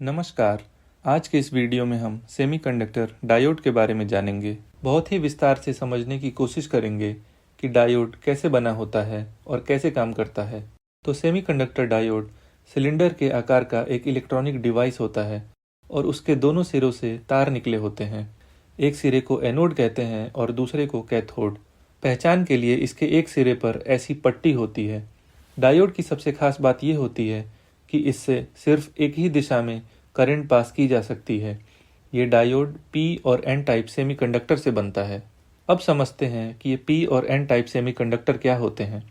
नमस्कार। आज के इस वीडियो में हम सेमीकंडक्टर डायोड के बारे में जानेंगे। बहुत ही विस्तार से समझने की कोशिश करेंगे कि डायोड कैसे बना होता है और कैसे काम करता है। तो सेमीकंडक्टर डायोड सिलेंडर के आकार का एक इलेक्ट्रॉनिक डिवाइस होता है और उसके दोनों सिरों से तार निकले होते हैं। एक सिरे को एनोड कहते हैं और दूसरे को कैथोड। पहचान के लिए इसके एक सिरे पर ऐसी पट्टी होती है। डायोड की सबसे खास बात यह होती है कि इससे सिर्फ एक ही दिशा में करंट पास की जा सकती है। ये डायोड पी और एन टाइप सेमीकंडक्टर से बनता है। अब समझते हैं कि ये पी और एन टाइप सेमीकंडक्टर क्या होते हैं।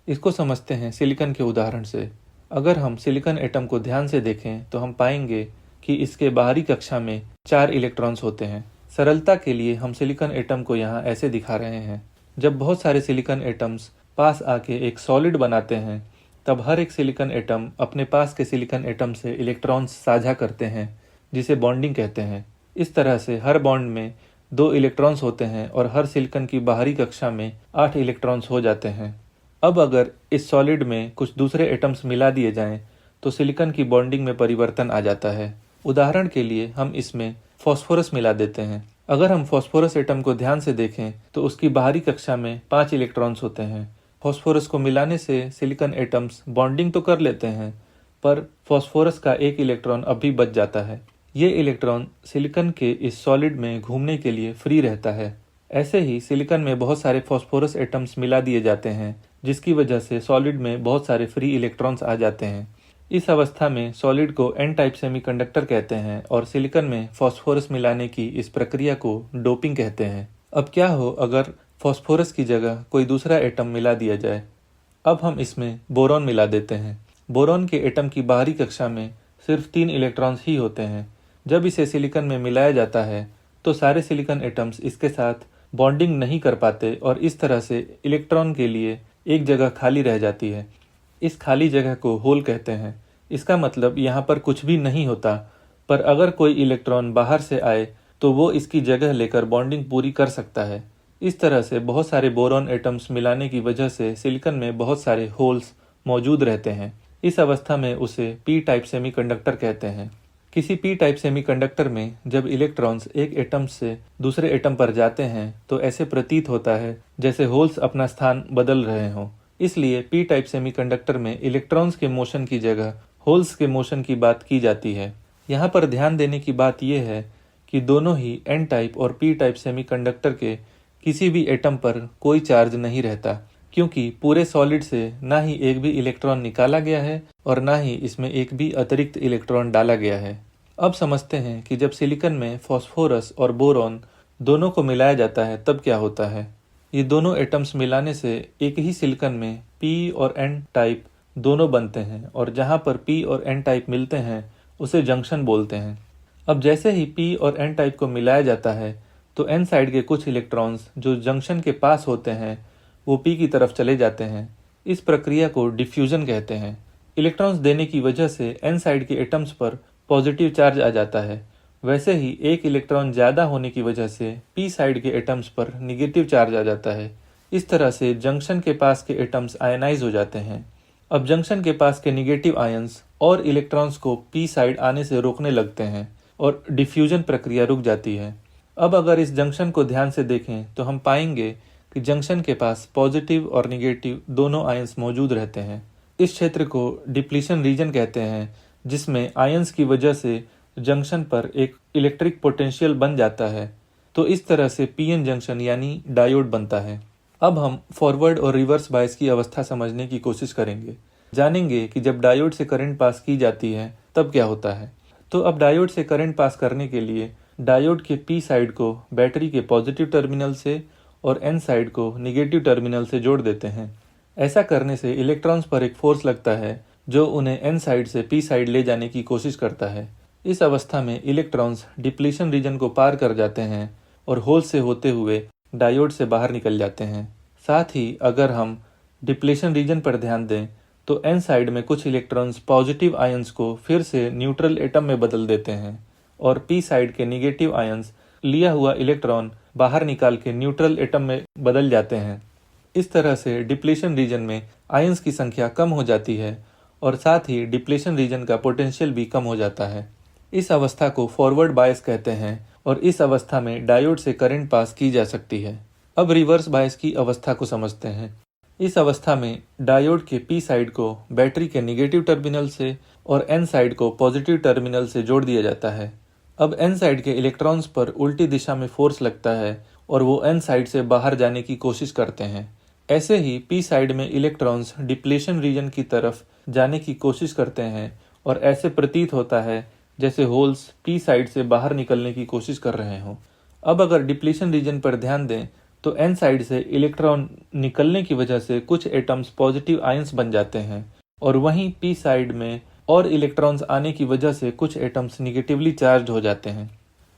इसको समझते हैं सिलिकॉन के उदाहरण से। अगर हम सिलिकॉन एटम को ध्यान से देखें तो हम पाएंगे कि इसके बाहरी कक्षा में 4 इलेक्ट्रॉन्स होते हैं। सरलता के लिए हम सिलिकॉन एटम को यहाँ ऐसे दिखा रहे हैं। जब बहुत सारे सिलिकॉन एटम्स पास आके एक सॉलिड बनाते हैं तब हर एक सिलिकॉन एटम अपने पास के सिलिकॉन एटम से इलेक्ट्रॉन्स साझा करते हैं, जिसे बॉन्डिंग कहते हैं। इस तरह से हर बॉन्ड में 2 इलेक्ट्रॉन्स होते हैं और हर सिलिकॉन की बाहरी कक्षा में 8 इलेक्ट्रॉन्स हो जाते हैं। अब अगर इस सॉलिड में कुछ दूसरे एटम्स मिला दिए जाएं तो सिलिकॉन की बॉन्डिंग में परिवर्तन आ जाता है। उदाहरण के लिए हम इसमें फॉस्फोरस मिला देते हैं। अगर हम फॉस्फोरस एटम को ध्यान से देखें तो उसकी बाहरी कक्षा में 5 इलेक्ट्रॉन्स होते हैं। फॉस्फोरस को मिलाने से सिलिकॉन एटम्स बॉन्डिंग तो कर लेते हैं, पर फॉस्फोरस का एक इलेक्ट्रॉन अब भी बच जाता है। ये इलेक्ट्रॉन सिलिकॉन के इस सॉलिड में घूमने के लिए फ्री रहता है। ऐसे ही सिलिकॉन में बहुत सारे फॉस्फोरस एटम्स मिला दिए जाते हैं, जिसकी वजह से सॉलिड में बहुत सारे फ्री इलेक्ट्रॉन्स आ जाते हैं। इस अवस्था में सॉलिड को एन टाइप सेमीकंडक्टर कहते हैं और सिलिकॉन में फॉस्फोरस मिलाने की इस प्रक्रिया को डोपिंग कहते हैं। अब क्या हो अगर फॉस्फोरस की जगह कोई दूसरा एटम मिला दिया जाए। अब हम इसमें बोरॉन मिला देते हैं। बोरॉन के एटम की बाहरी कक्षा में सिर्फ 3 इलेक्ट्रॉन्स ही होते हैं। जब इसे सिलिकॉन में मिलाया जाता है तो सारे सिलिकॉन एटम्स इसके साथ बॉन्डिंग नहीं कर पाते और इस तरह से इलेक्ट्रॉन के लिए एक जगह खाली रह जाती है। इस खाली जगह को होल कहते हैं। इसका मतलब यहाँ पर कुछ भी नहीं होता, पर अगर कोई इलेक्ट्रॉन बाहर से आए तो वो इसकी जगह लेकर बॉन्डिंग पूरी कर सकता है। इस तरह से बहुत सारे बोरॉन एटम्स मिलाने की वजह से सिलिकॉन में बहुत सारे होल्स मौजूद रहते हैं। इस अवस्था में उसे पी टाइप सेमीकंडक्टर कहते हैं। किसी पी टाइप सेमीकंडक्टर में जब इलेक्ट्रॉन्स एक एटम से दूसरे एटम पर जाते हैं तो ऐसे प्रतीत होता है जैसे होल्स अपना स्थान बदल रहे हों। इसलिए पी टाइप सेमीकंडक्टर में इलेक्ट्रॉन्स के मोशन की जगह होल्स के मोशन की बात की जाती है। यहाँ पर ध्यान देने की बात यह है कि दोनों ही एन टाइप और पी टाइप सेमीकंडक्टर के किसी भी एटम पर कोई चार्ज नहीं रहता, क्योंकि पूरे सॉलिड से ना ही एक भी इलेक्ट्रॉन निकाला गया है और ना ही इसमें एक भी अतिरिक्त इलेक्ट्रॉन डाला गया है। अब समझते हैं कि जब सिलिकॉन में फॉस्फोरस और बोरॉन दोनों को मिलाया जाता है तब क्या होता है। ये दोनों एटम्स मिलाने से एक ही सिलिकॉन में पी और एन टाइप दोनों बनते हैं और जहाँ पर पी और एन टाइप मिलते हैं उसे जंक्शन बोलते हैं। अब जैसे ही पी और एन टाइप को मिलाया जाता है तो एन साइड के कुछ इलेक्ट्रॉन्स जो जंक्शन के पास होते हैं वो पी की तरफ चले जाते हैं। इस प्रक्रिया को डिफ्यूजन कहते हैं। इलेक्ट्रॉन्स देने की वजह से एन साइड के एटम्स पर पॉजिटिव चार्ज आ जाता है। वैसे ही एक इलेक्ट्रॉन ज़्यादा होने की वजह से पी साइड के एटम्स पर निगेटिव चार्ज आ जाता है। इस तरह से जंक्शन के पास के एटम्स आयनाइज हो जाते हैं। अब जंक्शन के पास के निगेटिव आयंस और इलेक्ट्रॉन्स को पी साइड आने से रोकने लगते हैं और डिफ्यूजन प्रक्रिया रुक जाती है। अब अगर इस जंक्शन को ध्यान से देखें तो हम पाएंगे कि जंक्शन के पास पॉजिटिव और निगेटिव दोनों आयंस मौजूद रहते हैं। इस क्षेत्र को डिप्लीशन रीजन कहते हैं, जिसमें आयंस की वजह से जंक्शन पर एक इलेक्ट्रिक पोटेंशियल बन जाता है। तो इस तरह से पीएन जंक्शन यानी डायोड बनता है। अब हम फॉरवर्ड और रिवर्स बायस की अवस्था समझने की कोशिश करेंगे। जानेंगे कि जब डायोड से करंट पास की जाती है तब क्या होता है। तो अब डायोड से करंट पास करने के लिए डायोड के पी साइड को बैटरी के पॉजिटिव टर्मिनल से और एन साइड को निगेटिव टर्मिनल से जोड़ देते हैं। ऐसा करने से इलेक्ट्रॉन्स पर एक फोर्स लगता है जो उन्हें एन साइड से पी साइड ले जाने की कोशिश करता है। इस अवस्था में इलेक्ट्रॉन्स डिप्लीशन रीजन को पार कर जाते हैं और होल से होते हुए डायोड से बाहर निकल जाते हैं। साथ ही अगर हम डिप्लीशन रीजन पर ध्यान दें तो एन साइड में कुछ इलेक्ट्रॉन्स पॉजिटिव आयंस को फिर से न्यूट्रल एटम में बदल देते हैं और पी साइड के निगेटिव आयंस लिया हुआ इलेक्ट्रॉन बाहर निकाल के न्यूट्रल एटम में बदल जाते हैं। इस तरह से डिप्लीशन रीजन में आयंस की संख्या कम हो जाती है और साथ ही डिप्लीशन रीजन का पोटेंशियल भी कम हो जाता है। इस अवस्था को फॉरवर्ड बायस कहते हैं और इस अवस्था में डायोड से करंट पास की जा सकती है। अब रिवर्स बायस की अवस्था को समझते हैं। इस अवस्था में डायोड के पी साइड को बैटरी के नेगेटिव टर्मिनल से और एन साइड को पॉजिटिव टर्मिनल से जोड़ दिया जाता है। अब एन साइड के इलेक्ट्रॉन्स पर उल्टी दिशा में फोर्स लगता है और वो एन साइड से बाहर जाने की कोशिश करते हैं। ऐसे ही पी साइड में इलेक्ट्रॉन्स डिप्लेशन रीजन की तरफ जाने की कोशिश करते हैं और ऐसे प्रतीत होता है जैसे होल्स पी साइड से बाहर निकलने की कोशिश कर रहे हों। अब अगर डिप्लेशन रीजन पर ध्यान दें तो एन साइड से इलेक्ट्रॉन निकलने की वजह से कुछ एटम्स पॉजिटिव आयंस बन जाते हैं और वहीं पी साइड में और इलेक्ट्रॉन्स आने की वजह से कुछ एटम्स निगेटिवली चार्ज हो जाते हैं।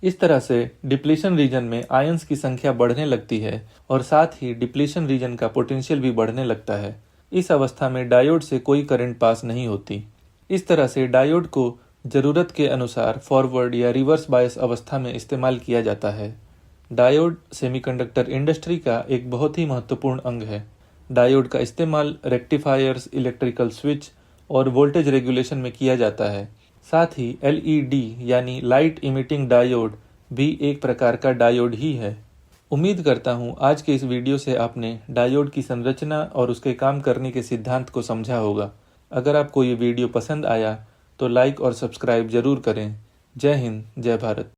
इस तरह से डिप्लेशन रीजन में आयंस की संख्या बढ़ने लगती है और साथ ही डिप्लेशन रीजन का पोटेंशियल भी बढ़ने लगता है। इस अवस्था में डायोड से कोई करंट पास नहीं होती। इस तरह से डायोड को जरूरत के अनुसार फॉरवर्ड या रिवर्स बायस अवस्था में इस्तेमाल किया जाता है। डायोड सेमीकंडक्टर इंडस्ट्री का एक बहुत ही महत्वपूर्ण अंग है। डायोड का इस्तेमाल रेक्टिफायर्स, इलेक्ट्रिकल स्विच और वोल्टेज रेगुलेशन में किया जाता है। साथ ही LED यानी लाइट इमिटिंग डायोड भी एक प्रकार का डायोड ही है। उम्मीद करता हूँ आज के इस वीडियो से आपने डायोड की संरचना और उसके काम करने के सिद्धांत को समझा होगा। अगर आपको ये वीडियो पसंद आया तो लाइक और सब्सक्राइब जरूर करें। जय हिंद, जय भारत।